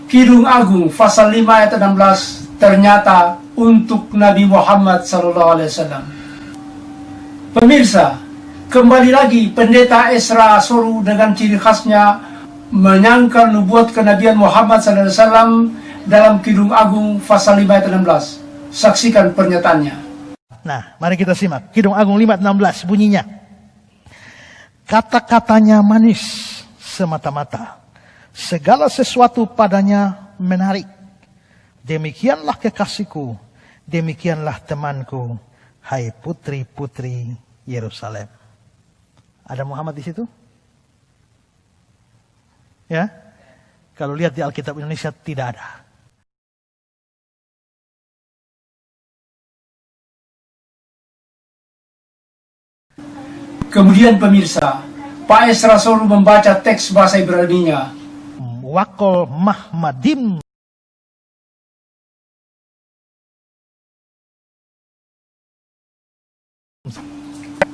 Kidung Agung pasal 5 ayat 16 ternyata untuk Nabi Muhammad SAW. Pemirsa, kembali lagi pendeta Ezra Soru dengan ciri khasnya menyangkal nubuat kenabian Muhammad SAW dalam Kidung Agung pasal 5 ayat 16. Saksikan pernyataannya. Nah, mari kita simak. Kidung Agung 5:16 bunyinya. Kata-katanya manis semata-mata, segala sesuatu padanya menarik. Demikianlah kekasihku, demikianlah temanku, hai putri-putri Yerusalem. Ada Muhammad di situ? Ya? Kalau lihat di Alkitab Indonesia tidak ada. Kemudian pemirsa, Pak Ezra Soru membaca teks bahasa Ibrani-nya. Wakol Mahmadim.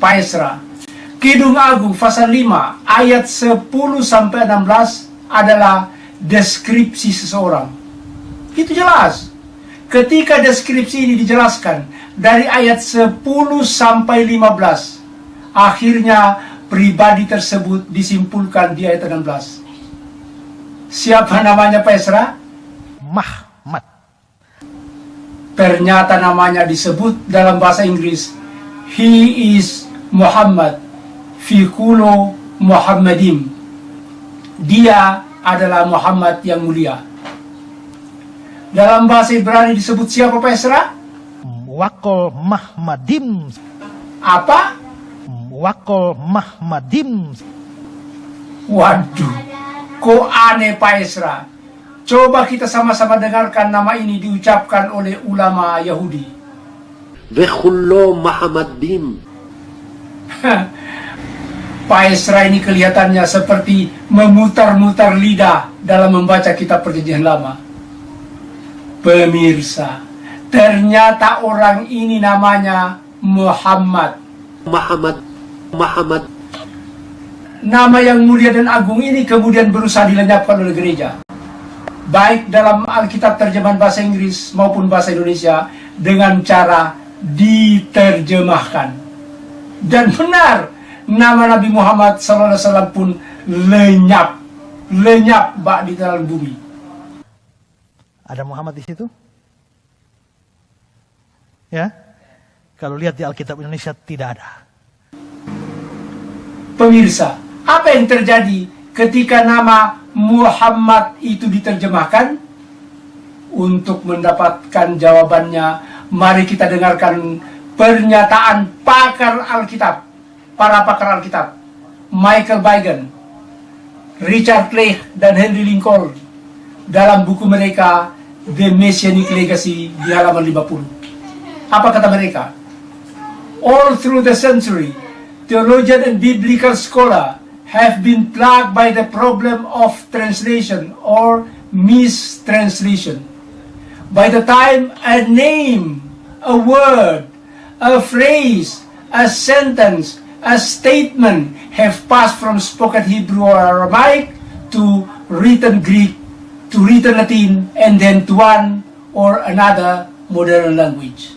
Pak Ezra, Kidung Agung pasal 5 ayat 10 sampai 16 adalah deskripsi seseorang. Itu jelas. Ketika deskripsi ini dijelaskan dari ayat 10 sampai 15, akhirnya pribadi tersebut disimpulkan di ayat 16. Siapa namanya Pak Ezra? Mahmad. Ternyata namanya disebut dalam bahasa Inggris. He is Muhammad. Fikulo Muhammadim. Dia adalah Muhammad yang mulia. Dalam bahasa Ibrani disebut siapa Pak Ezra? Wakol Mahmadim. Apa? Wakol Mahmadim. Waduh, kok aneh Pak Ezra. Coba kita sama-sama dengarkan nama ini diucapkan oleh ulama Yahudi. Vekhullo Mahamadim. Pak Ezra ini kelihatannya seperti memutar-mutar lidah dalam membaca kitab Perjanjian Lama. Pemirsa, ternyata orang ini namanya Muhammad. Muhammad. Nama yang mulia dan agung ini kemudian berusaha dilenyapkan oleh gereja. Baik dalam Alkitab terjemahan bahasa Inggris maupun bahasa Indonesia dengan cara diterjemahkan. Dan benar, nama Nabi Muhammad SAW pun lenyap bak di dalam bumi. Ada Muhammad di situ? Ya? Kalau lihat di Alkitab Indonesia tidak ada. Pemirsa, apa yang terjadi ketika nama Muhammad itu diterjemahkan? Untuk mendapatkan jawabannya, mari kita dengarkan pernyataan pakar Alkitab, para pakar Alkitab, Michael Bigan, Richard Leigh, dan Henry Lincoln dalam buku mereka The Messianic Legacy di halaman 50. Apa kata mereka? All through the century, theologian and biblical scholar have been plagued by the problem of translation or mistranslation. By the time a name, a word, a phrase, a sentence, a statement have passed from spoken Hebrew or Aramaic to written Greek, to written Latin, and then to one or another modern language,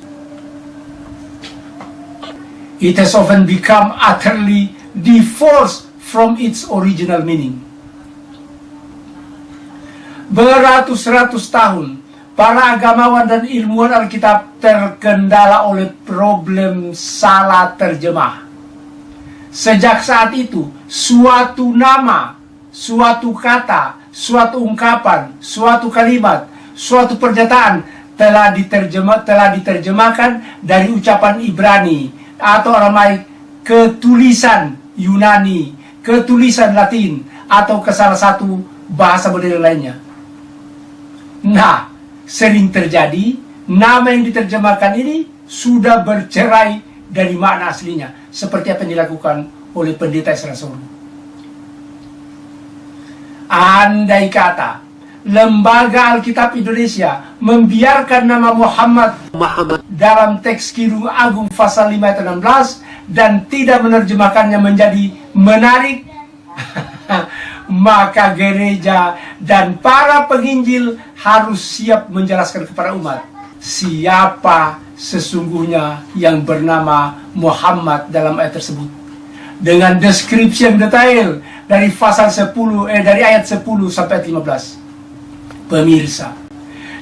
it has often become utterly divorced from its original meaning. Beratus-ratus tahun, para agamawan dan ilmuwan Alkitab terkendala oleh problem salah terjemah. Sejak saat itu, suatu nama, suatu kata, suatu ungkapan, suatu kalimat, suatu pernyataan telah diterjemahkan dari ucapan Ibrani atau Aramaik ke tulisan Yunani, ke tulisan Latin, atau ke salah satu bahasa modern lainnya. Nah, sering terjadi nama yang diterjemahkan ini sudah bercerai dari makna aslinya, seperti apa yang dilakukan oleh pendeta Ezra Soru. Andai kata Lembaga Alkitab Indonesia membiarkan nama Muhammad dalam teks Kidung Agung pasal 5 ayat 16 dan tidak menerjemahkannya menjadi menarik, maka gereja dan para penginjil harus siap menjelaskan kepada umat siapa sesungguhnya yang bernama Muhammad dalam ayat tersebut, dengan deskripsi yang detail dari dari ayat 10 sampai 15. Pemirsa,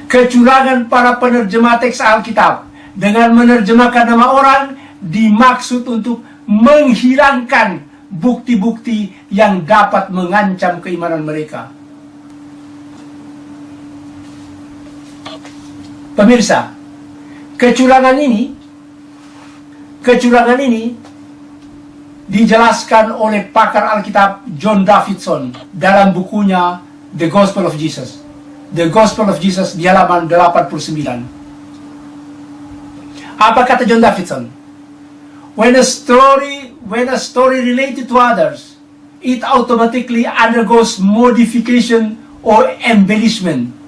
kecurangan para penerjemah teks Alkitab dengan menerjemahkan nama orang dimaksud untuk menghilangkan bukti-bukti yang dapat mengancam keimanan mereka. Pemirsa, kecurangan ini dijelaskan oleh pakar Alkitab John Davidson dalam bukunya The Gospel of Jesus. The Gospel of Jesus di halaman 89. Apa kata John Davidson? When a story related to others, it automatically undergoes modification or embellishment.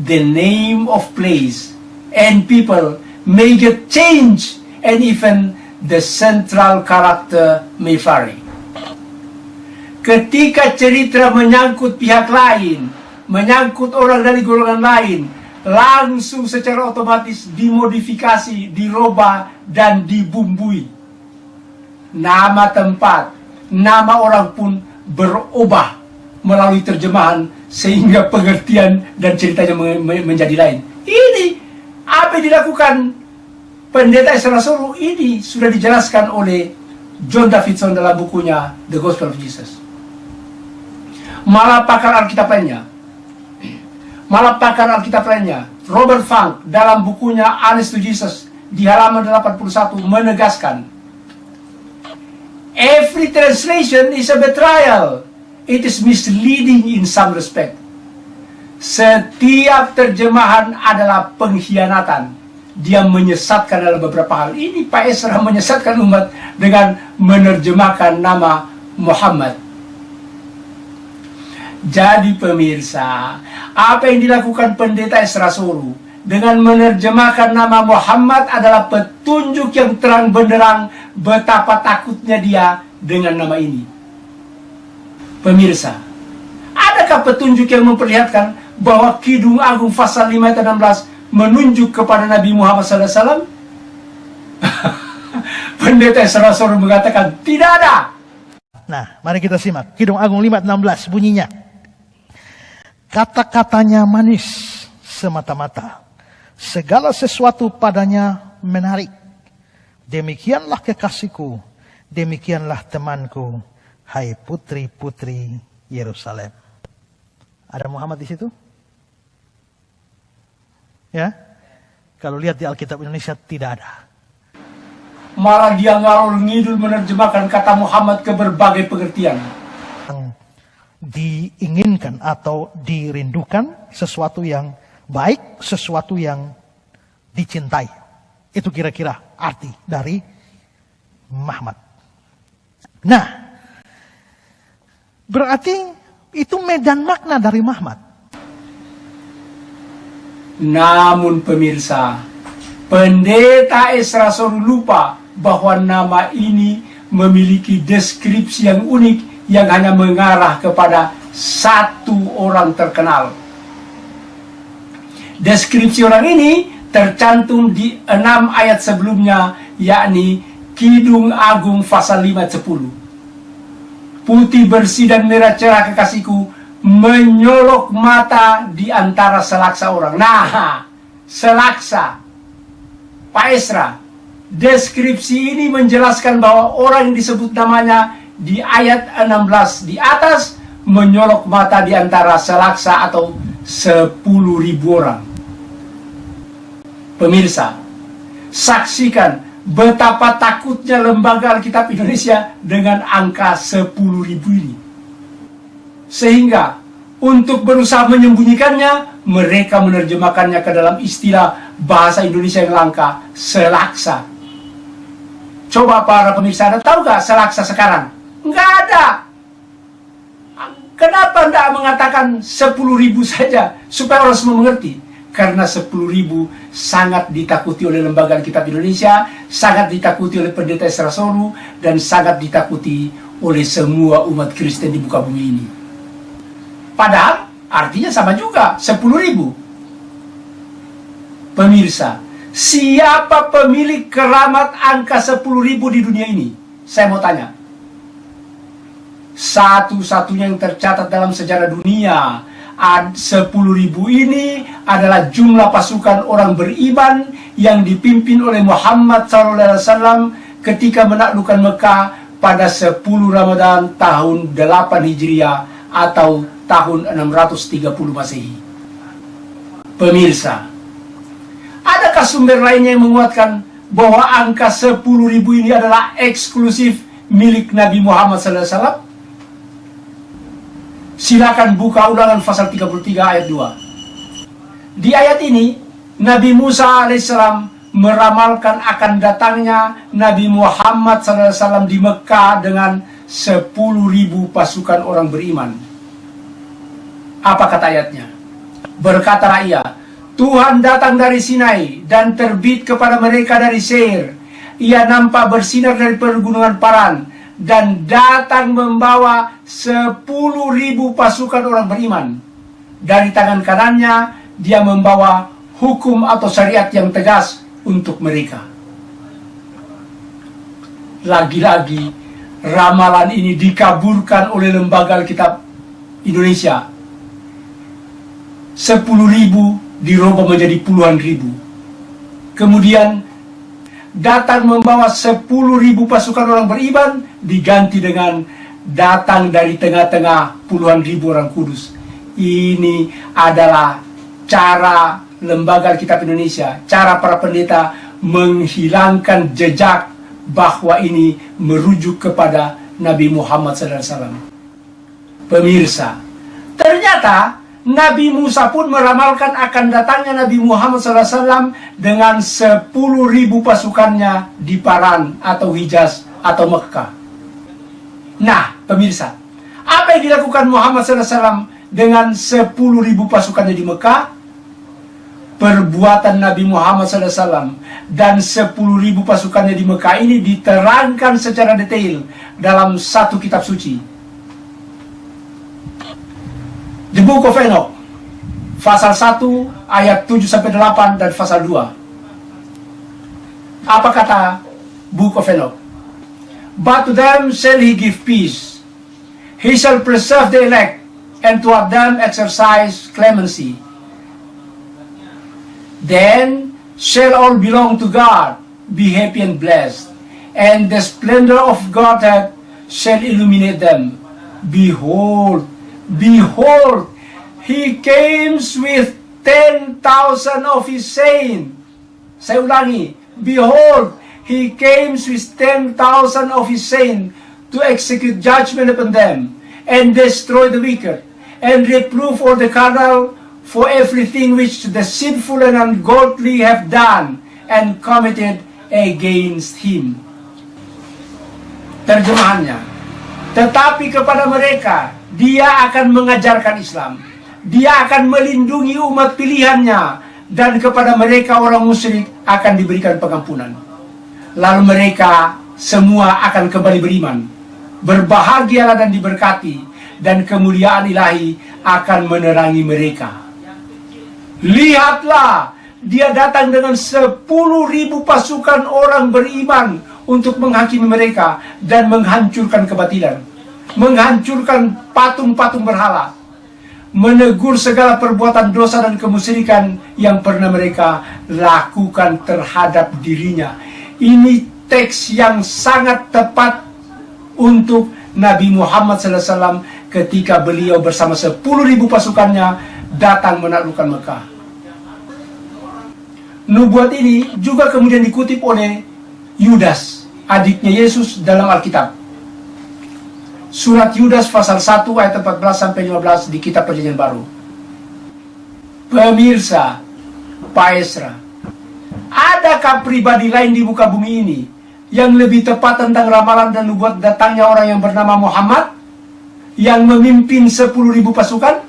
The name of place and people may get changed, and even the central character may vary. Ketika cerita menyangkut pihak lain, menyangkut orang dari golongan lain, langsung secara otomatis dimodifikasi, dirubah, dan dibumbui. Nama tempat, nama orang pun berubah melalui terjemahan sehingga pengertian dan ceritanya menjadi lain. Ini apa yang dilakukan Pendeta Ezra Soru ini sudah dijelaskan oleh John Davidson dalam bukunya The Gospel of Jesus. Malah pakar Alkitab lainnya, Robert Funk dalam bukunya Honest to Jesus di halaman 81 menegaskan, every translation is a betrayal. It is misleading in some respect. Setiap terjemahan adalah pengkhianatan. Dia menyesatkan dalam beberapa hal. Ini Pak Ezra menyesatkan umat dengan menerjemahkan nama Muhammad. Jadi pemirsa, apa yang dilakukan Pendeta Ezra Soru dengan menerjemahkan nama Muhammad adalah petunjuk yang terang benderang betapa takutnya dia dengan nama ini. Pemirsa, adakah petunjuk yang memperlihatkan bahwa Kidung Agung pasal 5 ayat 16 menunjuk kepada Nabi Muhammad SAW? Pendeta Ezra Soru mengatakan tidak ada. Nah, mari kita simak. Kidung Agung 5:16 bunyinya. Kata-katanya manis semata-mata, segala sesuatu padanya menarik. Demikianlah kekasihku, demikianlah temanku, hai putri-putri Yerusalem. Ada Muhammad di situ? Ya, kalau lihat di Alkitab Indonesia tidak ada. Malah dia ngalor ngidul menerjemahkan kata Muhammad ke berbagai pengertian. Diinginkan atau dirindukan sesuatu yang baik, sesuatu yang dicintai. Itu kira-kira arti dari Muhammad. Nah, berarti itu medan makna dari Muhammad. Namun pemirsa, Pendeta Ezra Soru lupa bahwa nama ini memiliki deskripsi yang unik yang hanya mengarah kepada satu orang terkenal. Deskripsi orang ini tercantum di 6 ayat sebelumnya, yakni Kidung Agung pasal 5 ayat 10. Putih bersih dan merah cerah kekasihku, menyolok mata di antara selaksa orang. Nah, selaksa. Pak Ezra, deskripsi ini menjelaskan bahwa orang yang disebut namanya di ayat 16 di atas menyolok mata di antara selaksa atau 10.000 orang. Pemirsa, saksikan betapa takutnya Lembaga Alkitab Indonesia dengan angka 10.000 ini. Sehingga untuk berusaha menyembunyikannya, mereka menerjemahkannya ke dalam istilah bahasa Indonesia yang langka, selaksa. Coba para pemirsa, Anda tahu gak selaksa sekarang? Nggak ada. Kenapa Anda mengatakan 10.000 saja supaya orang semua mengerti? Karena 10.000 sangat ditakuti oleh Lembaga Alkitab Indonesia, sangat ditakuti oleh Pendeta Ezra Soru, dan sangat ditakuti oleh semua umat Kristen di muka bumi ini. Padahal artinya sama juga, 10.000. Pemirsa, siapa pemilik keramat angka 10.000 di dunia ini? Saya mau tanya. Satu-satunya yang tercatat dalam sejarah dunia, 10.000 ini adalah jumlah pasukan orang beriman yang dipimpin oleh Muhammad SAW ketika menaklukkan Mekah pada 10 Ramadan tahun 8 Hijriah atau tahun 630 Masehi. Pemirsa, adakah sumber lainnya yang menguatkan bahwa angka 10.000 ini adalah eksklusif milik Nabi Muhammad SAW? Silakan buka Ulangan pasal 33 ayat 2. Di ayat ini, Nabi Musa alaihissalam meramalkan akan datangnya Nabi Muhammad SAW di Mekah dengan 10.000 pasukan orang beriman. Apa kata ayatnya? Berkatalah ia, Tuhan datang dari Sinai dan terbit kepada mereka dari Seir. Ia nampak bersinar dari pergunungan Paran dan datang membawa 10.000 pasukan orang beriman. Dari tangan kanannya dia membawa hukum atau syariat yang tegas untuk mereka. Lagi-lagi ramalan ini dikaburkan oleh Lembaga Alkitab Indonesia. 10.000 dirubah menjadi puluhan ribu. Kemudian datang membawa 10.000 pasukan orang beriman diganti dengan datang dari tengah-tengah puluhan ribu orang kudus. Ini adalah cara Lembaga Alkitab Indonesia, cara para pendeta menghilangkan jejak bahwa ini merujuk kepada Nabi Muhammad SAW. Pemirsa, ternyata Nabi Musa pun meramalkan akan datangnya Nabi Muhammad SAW dengan 10.000 pasukannya di Paran atau Hijaz atau Mekah. Nah, pemirsa, apa yang dilakukan Muhammad SAW dengan 10.000 pasukannya di Mekah? Perbuatan Nabi Muhammad SAW dan 10.000 pasukannya di Mekah ini diterangkan secara detail dalam satu kitab suci, The Book of Enoch, pasal 1 ayat 7-8 dan pasal 2. Apa kata Book of Enoch? But to them shall he give peace. He shall preserve the elect, and toward them exercise clemency. Then shall all belong to God, be happy and blessed, and the splendor of Godhead shall illuminate them. Behold, behold, he comes with 10,000 of his saints. Saya ulangi, behold, he comes with 10,000 of his saints to execute judgment upon them, and destroy the wicked, and reprove all the carnal for everything which the sinful and ungodly have done and committed against him. Terjemahannya, tetapi kepada mereka dia akan mengajarkan Islam, dia akan melindungi umat pilihannya, dan kepada mereka orang musyrik akan diberikan pengampunan. Lalu mereka semua akan kembali beriman. Berbahagialah dan diberkati, dan kemuliaan ilahi akan menerangi mereka. Lihatlah, dia datang dengan 10.000 pasukan orang beriman untuk menghakimi mereka dan menghancurkan kebatilan, menghancurkan patung-patung berhala, menegur segala perbuatan dosa dan kemusyrikan yang pernah mereka lakukan terhadap dirinya. Ini teks yang sangat tepat untuk Nabi Muhammad SAW ketika beliau bersama 10.000 pasukannya datang menaklukkan Mekah. Nubuat ini juga kemudian dikutip oleh Yudas, adiknya Yesus, dalam Alkitab. Surat Yudas pasal 1 ayat 14-15 di Kitab Perjanjian Baru. Pemirsa, Pak Esra, adakah pribadi lain di muka bumi ini yang lebih tepat tentang ramalan dan nubuat datangnya orang yang bernama Muhammad, yang memimpin 10.000 pasukan,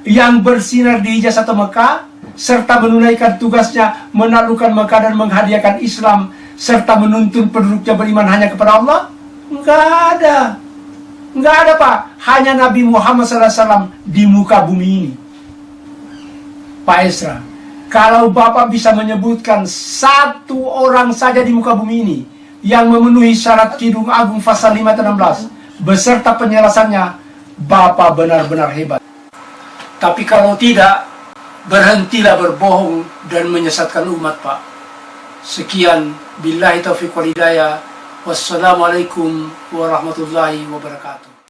yang bersinar di Hijaz atau Mekah, serta menunaikan tugasnya menaklukkan Mekah dan menghadiahkan Islam, serta menuntun penduduknya beriman hanya kepada Allah? Enggak ada. Nggak ada, Pak. Hanya Nabi Muhammad SAW di muka bumi ini. Pak Esra, kalau Bapak bisa menyebutkan satu orang saja di muka bumi ini yang memenuhi syarat Kidung Agung pasal 516 beserta penjelasannya, Bapak benar-benar hebat. Tapi kalau tidak, berhentilah berbohong dan menyesatkan umat, Pak. Sekian, billahi taufiq wal hidayah. Wassalamualaikum warahmatullahi wabarakatuh.